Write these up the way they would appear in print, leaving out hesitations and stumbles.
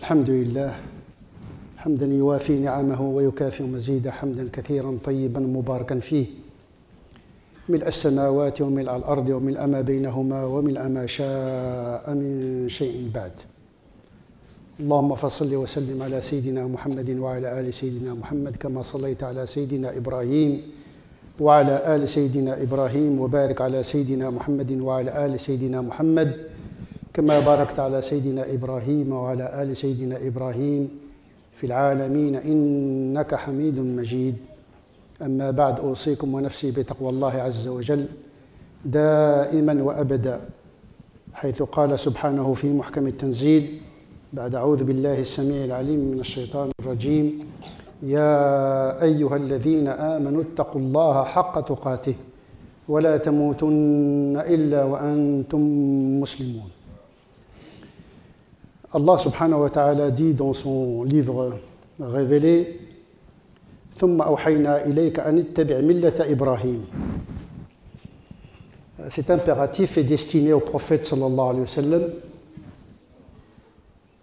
الحمد لله حمدا يوافي نعمه ويكافئ مزيدا حمدا كثيرا طيبا مباركا فيه ملء السماوات وملء الأرض وملء ما بينهما وملء ما شاء من شيء بعد. اللهم فصل وسلم على سيدنا محمد وعلى آل سيدنا محمد كما صليت على سيدنا إبراهيم وعلى آل سيدنا إبراهيم وبارك على سيدنا محمد وعلى آل سيدنا محمد كما باركت على سيدنا إبراهيم وعلى آل سيدنا إبراهيم في العالمين إنك حميد مجيد. أما بعد أوصيكم ونفسي بتقوى الله عز وجل دائما وأبدا، حيث قال سبحانه في محكم التنزيل بعد أعوذ بالله السميع العليم من الشيطان الرجيم: يا أيها الذين آمنوا اتقوا الله حق تقاته ولا تموتن إلا وأنتم مسلمون. Allah subhanahu wa ta'ala dit dans son livre révélé: ثم أوحينا إليك أن اتبع ملة إبراهيم. Cet impératif est destiné au prophète sallallahu alayhi wa sallam,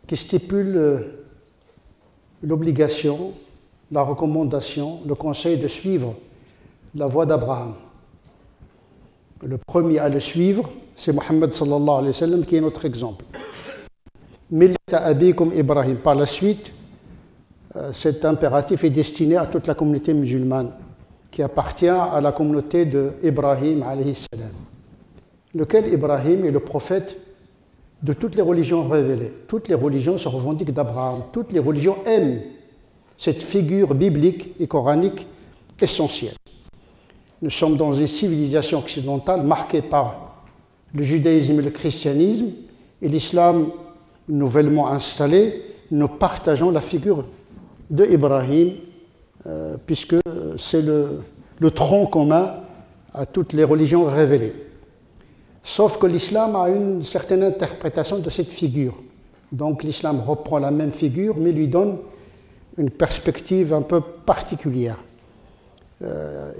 qui stipule l'obligation, la recommandation, le conseil de suivre la voie d'Abraham. Le premier à le suivre, c'est Mohammed sallallahu alayhi wa sallam, qui est notre exemple. Millata abikum Ibrahim. Par la suite, cet impératif est destiné à toute la communauté musulmane qui appartient à la communauté de Ibrahim alayhi salam, lequel Ibrahim est le prophète de toutes les religions révélées. Toutes les religions se revendiquent d'Abraham. Toutes les religions aiment cette figure biblique et coranique essentielle. Nous sommes dans une civilisation occidentale marquée par le judaïsme et le christianisme, et l'islam nouvellement installé. Nous partageons la figure de Ibrahim, puisque c'est le tronc commun à toutes les religions révélées. Sauf que l'islam a une certaine interprétation de cette figure. Donc l'islam reprend la même figure, mais lui donne une perspective un peu particulière.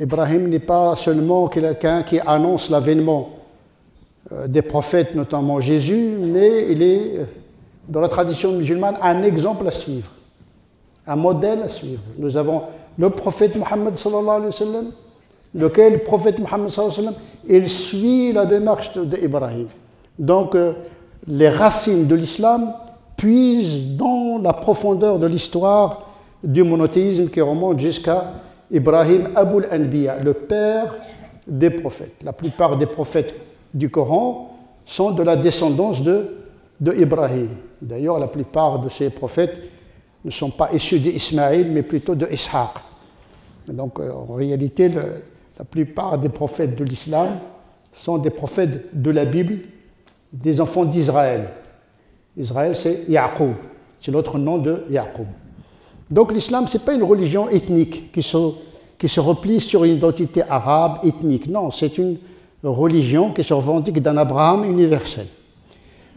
Ibrahim n'est pas seulement quelqu'un qui annonce l'avènement des prophètes, notamment Jésus, mais il est, dans la tradition musulmane, un exemple à suivre, un modèle à suivre. Nous avons le prophète Mohammed sallallahu alayhi wa sallam, lequel le prophète Mohammed sallallahu alayhi wa sallam, il suit la démarche d'Ibrahim. Donc les racines de l'islam puisent dans la profondeur de l'histoire du monothéisme qui remonte jusqu'à Ibrahim Aboul Anbiya, le père des prophètes. La plupart des prophètes du Coran sont de la descendance de Ibrahim. D'ailleurs, la plupart de ces prophètes ne sont pas issus d'Ismaïl, mais plutôt de Ishaq. Donc, en réalité, la plupart des prophètes de l'islam sont des prophètes de la Bible, des enfants d'Israël. Israël, c'est Yaqub, c'est l'autre nom de Yaqub. Donc, l'islam, ce n'est pas une religion ethnique qui se replie sur une identité arabe ethnique. Non, c'est une religion qui se revendique d'un Abraham universel.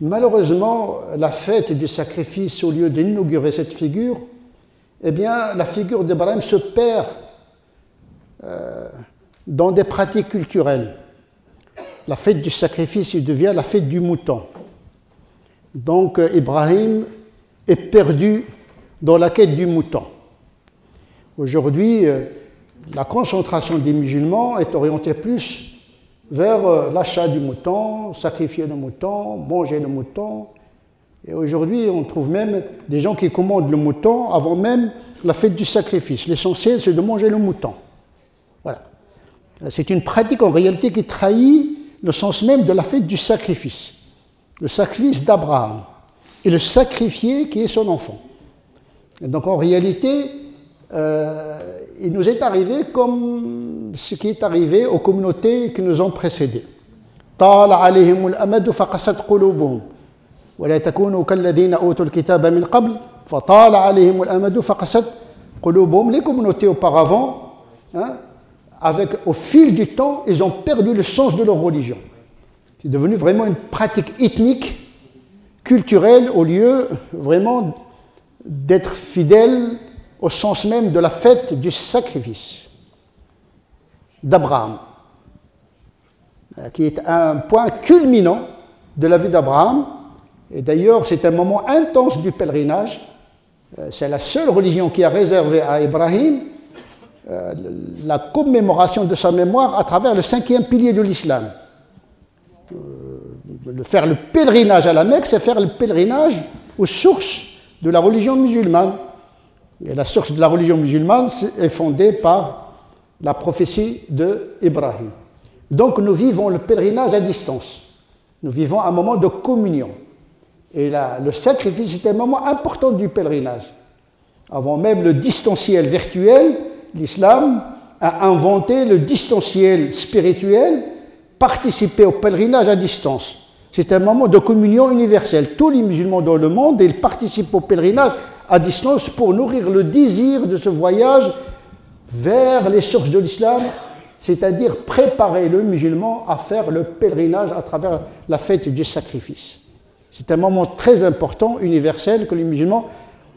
Malheureusement, la fête du sacrifice, au lieu d'inaugurer cette figure, eh bien, la figure d'Ibrahim se perd dans des pratiques culturelles. La fête du sacrifice, il devient la fête du mouton. Donc, Ibrahim est perdu dans la quête du mouton. Aujourd'hui, la concentration des musulmans est orientée plus vers l'achat du mouton, sacrifier le mouton, manger le mouton. Et aujourd'hui, on trouve même des gens qui commandent le mouton avant même la fête du sacrifice. L'essentiel, c'est de manger le mouton. Voilà. C'est une pratique en réalité qui trahit le sens même de la fête du sacrifice. Le sacrifice d'Abraham et le sacrifié qui est son enfant. Et donc en réalité, il nous est arrivé comme ce qui est arrivé aux communautés qui nous ont précédés. طال عليهم الأمد فقست قلوبهم ولا تكونوا كالذين أوتوا الكتاب من قبل فطال عليهم الأمد فقست قلوبهم. Les communautés auparavant, au fil du temps, ils ont perdu le sens de leur religion. C'est devenu vraiment une pratique ethnique, culturelle, au lieu vraiment d'être fidèle au sens même de la fête du sacrifice d'Abraham, qui est un point culminant de la vie d'Abraham Et d'ailleurs, c'est un moment intense du pèlerinage. C'est la seule religion qui a réservé à Ibrahim la commémoration de sa mémoire à travers le 5e pilier de l'islam. Faire le pèlerinage à la Mecque, c'est faire le pèlerinage aux sources de la religion musulmane. Et la source de la religion musulmane est fondée par la prophétie d'Ibrahim. Donc nous vivons le pèlerinage à distance. Nous vivons un moment de communion. Et là, le sacrifice est un moment important du pèlerinage. Avant même le distanciel virtuel, l'islam a inventé le distanciel spirituel, participer au pèlerinage à distance. C'est un moment de communion universelle. Tous les musulmans dans le monde, ils participent au pèlerinage à distance pour nourrir le désir de ce voyage vers les sources de l'islam, c'est-à-dire préparer le musulman à faire le pèlerinage à travers la fête du sacrifice. C'est un moment très important, universel, que les musulmans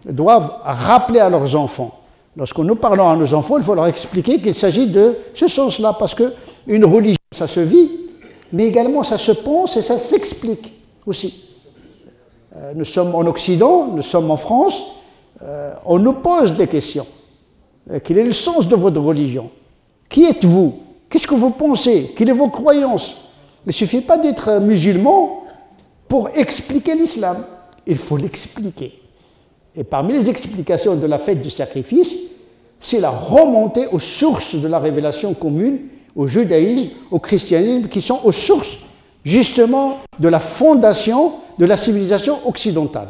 doivent rappeler à leurs enfants. Lorsque nous parlons à nos enfants, il faut leur expliquer qu'il s'agit de ce sens-là, parce qu'une religion, ça se vit, mais également ça se pense et ça s'explique aussi. Nous sommes en Occident, nous sommes en France, on nous pose des questions. Quel est le sens de votre religion? Qui êtes-vous? Qu'est-ce que vous pensez? Quelles sont vos croyances? Il ne suffit pas d'être musulman pour expliquer l'islam. Il faut l'expliquer. Et parmi les explications de la fête du sacrifice, c'est la remontée aux sources de la révélation commune, au judaïsme, au christianisme, qui sont aux sources justement de la fondation de la civilisation occidentale.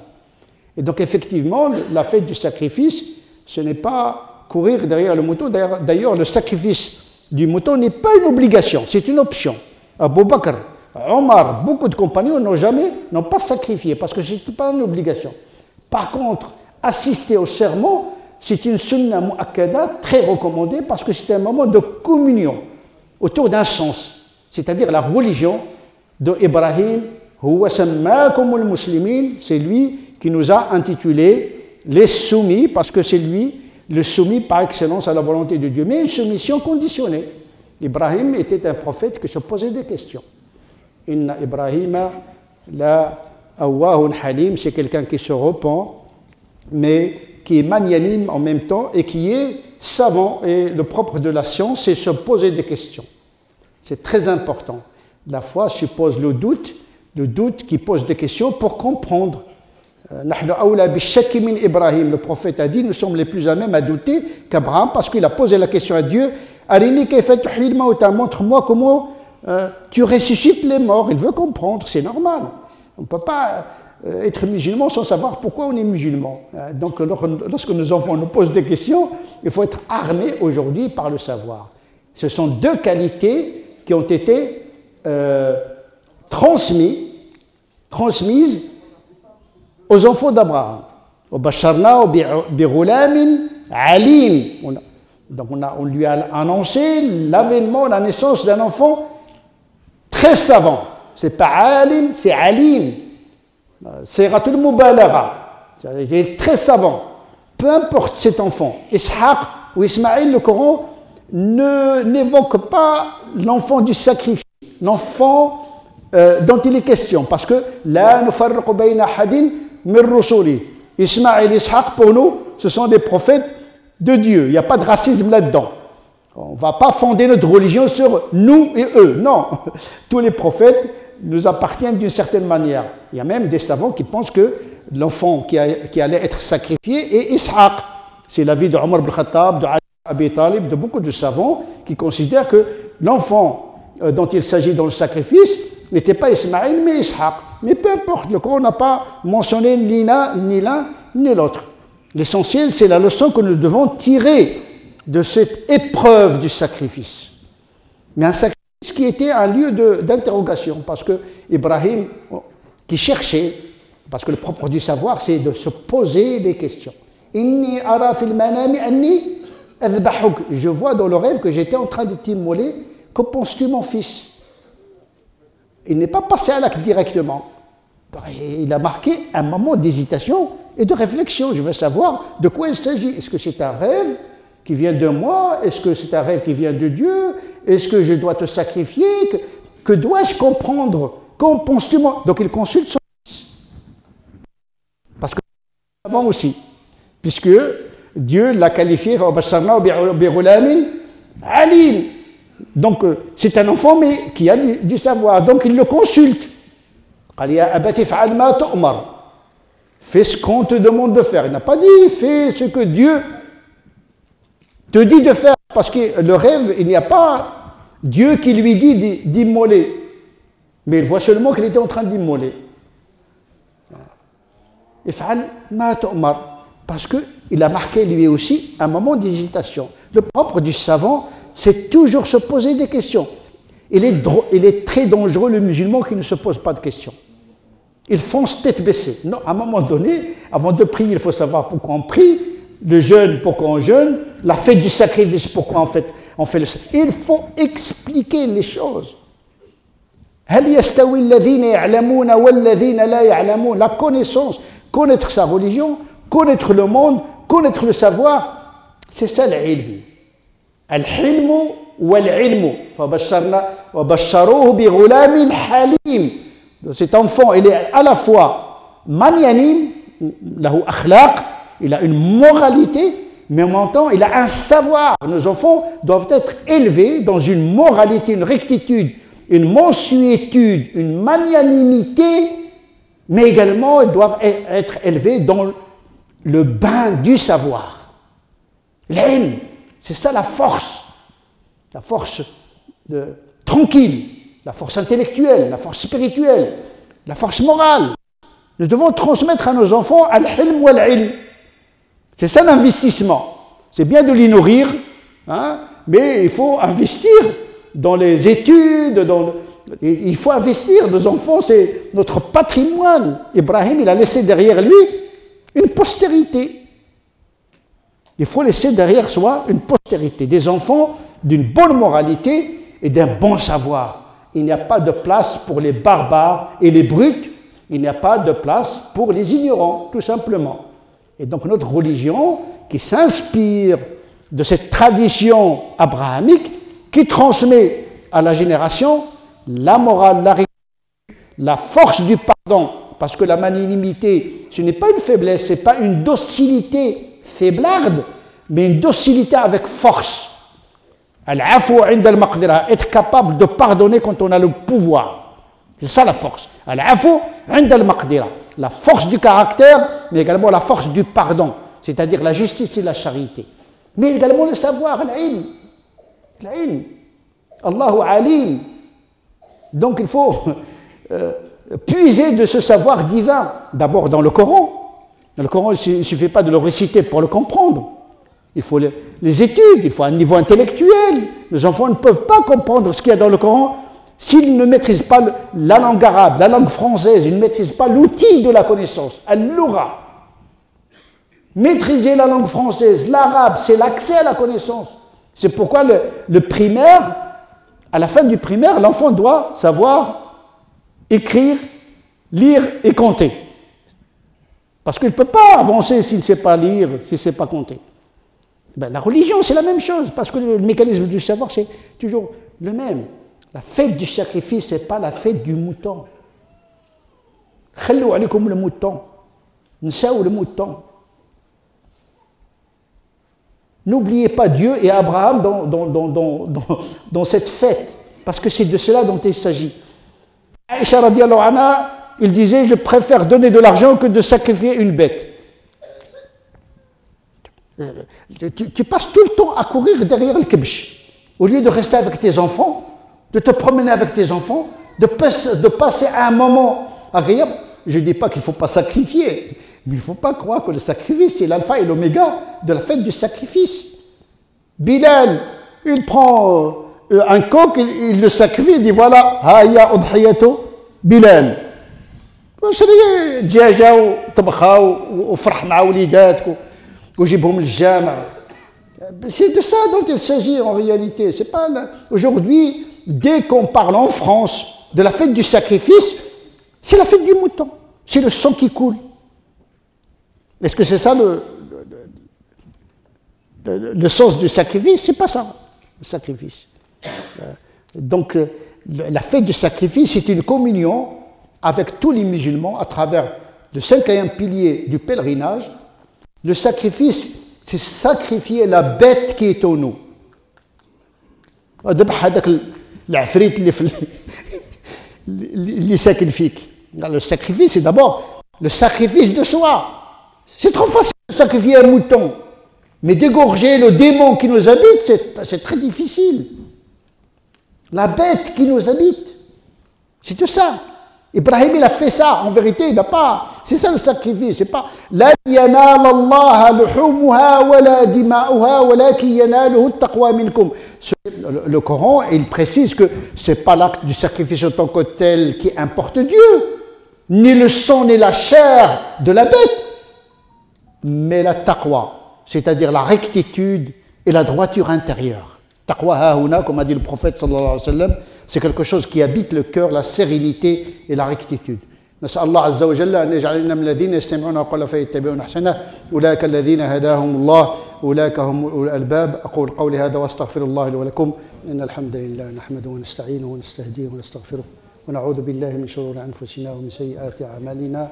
Et donc effectivement, la fête du sacrifice, ce n'est pas courir derrière le mouton. D'ailleurs, le sacrifice du mouton n'est pas une obligation, c'est une option. Abu Bakr, Omar, beaucoup de compagnons n'ont pas sacrifié parce que ce n'est pas une obligation. Par contre, assister au serment, c'est une sunna mu'akkada très recommandée parce que c'est un moment de communion autour d'un sens, c'est-à-dire la religion d'Ibrahim, huwa sammakumul muslimin, c'est lui qui nous a intitulé les soumis, parce que c'est lui le soumis par excellence à la volonté de Dieu, mais une soumission conditionnée. Ibrahim était un prophète qui se posait des questions. Inna Ibrahima la awwahun halim, c'est quelqu'un qui se repent, mais qui est magnanime en même temps et qui est savant. Et le propre de la science, c'est se poser des questions. C'est très important. La foi suppose le doute qui pose des questions pour comprendre. Le prophète a dit, nous sommes les plus à même à douter qu'Abraham, parce qu'il a posé la question à Dieu, montre-moi comment tu ressuscites les morts. Il veut comprendre, c'est normal. On ne peut pas être musulman sans savoir pourquoi on est musulman. Donc lorsque nos enfants nous posent des questions, il faut être armé aujourd'hui par le savoir. Ce sont deux qualités qui ont été transmises aux enfants d'Abraham. Donc on lui a annoncé l'avènement, la naissance d'un enfant très savant. C'est pas alim, c'est alim. C'est ratul mubalagha. Il est très savant. Peu importe cet enfant, Ishaq ou Ismaïl, le Coran n'évoque pas l'enfant du sacrifice, l'enfant dont il est question, parce que la nufarriqu bayna ahadin min rusuli. Ismaïl et Ishaq, pour nous, ce sont des prophètes de Dieu. Il n'y a pas de racisme là-dedans. On ne va pas fonder notre religion sur nous et eux. Non, tous les prophètes nous appartiennent d'une certaine manière. Il y a même des savants qui pensent que l'enfant qui allait être sacrifié est Ishaq. C'est l'avis de Omar ibn Khattab, de Abi Talib, de beaucoup de savants qui considèrent que l'enfant dont il s'agit dans le sacrifice n'était pas Ismaïl, mais Ishaq. Mais peu importe, le Coran n'a pas mentionné ni l'un ni l'autre. L'essentiel, c'est la leçon que nous devons tirer de cette épreuve du sacrifice. Mais un sacrifice qui était un lieu d'interrogation, parce que Ibrahim, qui cherchait, parce que le propre du savoir, c'est de se poser des questions. Inni ara fil manami anni adbahuk. Je vois dans le rêve que j'étais en train de t'immoler. Que penses-tu, mon fils? Il n'est pas passé à l'acte directement. Il a marqué un moment d'hésitation et de réflexion. Je veux savoir de quoi il s'agit. Est-ce que c'est un rêve qui vient de moi? Est-ce que c'est un rêve qui vient de Dieu? Est-ce que je dois te sacrifier? Que dois-je comprendre? Qu'en penses-tu, moi? Donc il consulte son fils. savant aussi, puisque Dieu l'a qualifié alim. Donc c'est un enfant mais qui a du savoir, donc il le consulte. Fais ce qu'on te demande de faire. Il n'a pas dit fais ce que Dieu te dit de faire, parce que le rêve, il n'y a pas Dieu qui lui dit d'immoler, mais il voit seulement qu'il était en train d'immoler. Parce qu'il a marqué lui aussi un moment d'hésitation. Le propre du savant, c'est toujours se poser des questions. Il est très dangereux le musulman qui ne se pose pas de questions. Il fonce tête baissée. Non, à un moment donné, avant de prier, il faut savoir pourquoi on prie, le jeûne, pourquoi on jeûne, la fête du sacrifice, pourquoi on fait le sacrifice. Il faut expliquer les choses. La connaissance, connaître sa religion, connaître le monde, connaître le savoir, c'est ça l'ilm. Al-hilm wal-ilm. فَبَشَّرُوهُ بِغُلَامٍ حَلِيمٍ. Cet enfant, il est à la fois magnanim, lahu akhlaq, il a une moralité, mais en même temps, il a un savoir. Nos enfants doivent être élevés dans une moralité, une rectitude, une mansuétude, une magnanimité, mais également, ils doivent être élevés dans le bain du savoir. L'ilm, c'est ça la force tranquille, la force intellectuelle, la force spirituelle, la force morale. Nous devons transmettre à nos enfants al-hilm wal-ilm. C'est ça l'investissement. C'est bien de les nourrir, hein, mais il faut investir dans les études, il faut investir. Nos enfants, c'est notre patrimoine. Ibrahim, il a laissé derrière lui une postérité. Il faut laisser derrière soi une postérité, des enfants d'une bonne moralité et d'un bon savoir. Il n'y a pas de place pour les barbares et les brutes, il n'y a pas de place pour les ignorants, tout simplement. Et donc notre religion, qui s'inspire de cette tradition abrahamique, qui transmet à la génération la morale, la rigueur, la force du pardon, parce que la magnanimité, ce n'est pas une faiblesse, ce n'est pas une docilité faiblarde, mais une docilité avec force. Al-afu 'inda al-maqdira, être capable de pardonner quand on a le pouvoir. C'est ça la force. Al-afu 'inda al-maqdira, la force du caractère, mais également la force du pardon, c'est-à-dire la justice et la charité. Mais également le savoir, l'ilm. L'ilm. Allahu alim. Donc il faut puiser de ce savoir divin, d'abord dans le Coran. Dans le Coran, il ne suffit pas de le réciter pour le comprendre. Il faut les études, il faut un niveau intellectuel. Les enfants ne peuvent pas comprendre ce qu'il y a dans le Coran s'ils ne maîtrisent pas la langue arabe, la langue française, ils ne maîtrisent pas l'outil de la connaissance, al-lugha. Maîtriser la langue française, l'arabe, c'est l'accès à la connaissance. C'est pourquoi le primaire, à la fin du primaire, l'enfant doit savoir écrire, lire et compter. Parce qu'il ne peut pas avancer s'il ne sait pas lire, s'il ne sait pas compter. Ben, la religion, c'est la même chose, parce que le mécanisme du savoir, c'est toujours le même. La fête du sacrifice, ce n'est pas la fête du mouton. Khallou alaykoum le mouton. Nsaou le mouton. N'oubliez pas Dieu et Abraham dans cette fête, parce que c'est de cela dont il s'agit. Aïcha radiallahu anha, il disait, je préfère donner de l'argent que de sacrifier une bête. Tu passes tout le temps à courir derrière le kibsh. Au lieu de rester avec tes enfants, de te promener avec tes enfants, de passer à un moment agréable. Je ne dis pas qu'il ne faut pas sacrifier, mais il ne faut pas croire que le sacrifice, c'est l'alpha et l'oméga de la fête du sacrifice. Bilal, il prend un coq, il le sacrifie, il dit voilà, haya udhiyato Bilal. C'est de ça dont il s'agit en réalité. C'est pas aujourd'hui, dès qu'on parle en France de la fête du sacrifice, c'est la fête du mouton. C'est le sang qui coule. Est-ce que c'est ça le sens du sacrifice? C'est pas ça, le sacrifice. Donc, la fête du sacrifice, c'est une communion avec tous les musulmans à travers le 5e pilier du pèlerinage, Le sacrifice, c'est sacrifier la bête qui est en nous. Le sacrifice, c'est d'abord le sacrifice de soi. C'est trop facile de sacrifier un mouton. Mais d'égorger le démon qui nous habite, c'est très difficile. La bête qui nous habite, c'est tout ça. Ibrahim, il a fait ça. En vérité, il n'a pas. C'est ça le sacrifice. C'est pas. La yanal Allah luhumuha wa la dima'uha wa lakin yanaluhu at-taqwa minkum. Le Coran, il précise que c'est pas l'acte du sacrifice en tant que tel qui importe Dieu, ni le sang ni la chair de la bête, mais la taqwa, c'est-à-dire la rectitude et la droiture intérieure. Taqwa haouna, comme a dit le prophète sallallahu alayhi wa sallam, c'est quelque chose qui habite le cœur, la sérénité et la rectitude. نسأل الله عز وجل أن يجعلنا من الذين يستمعون القول فيتبعون أحسنه أولئك الذين هداهم الله أولئك هم أولو الألباب أقول قولي هذا وأستغفر الله لي ولكم إن الحمد لله نحمده ونستعينه ونستهديه ونستغفره ونعوذ بالله من شرور أنفسنا ومن سيئات أعمالنا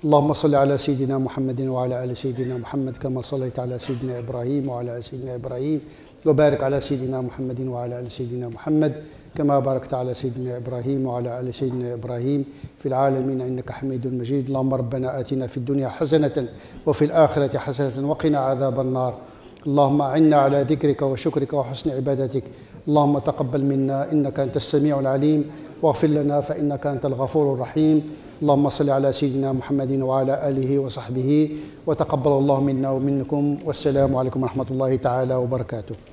اللهم صل على سيدنا محمد وعلى آل سيدنا محمد كما صليت على سيدنا إبراهيم وعلى آل سيدنا إبراهيم وبارك على سيدنا محمد وعلى آل سيدنا محمد كما باركت على سيدنا إبراهيم وعلى آل سيدنا إبراهيم في العالمين إنك حميد مجيد اللهم ربنا آتنا في الدنيا حسنة وفي الآخرة حسنة وقنا عذاب النار اللهم أعنا على ذكرك وشكرك وحسن عبادتك اللهم تقبل منا إنك أنت السميع العليم واغفر لنا فإنك أنت الغفور الرحيم اللهم صل على سيدنا محمد وعلى آله وصحبه وتقبل الله منا ومنكم والسلام عليكم ورحمة الله تعالى وبركاته.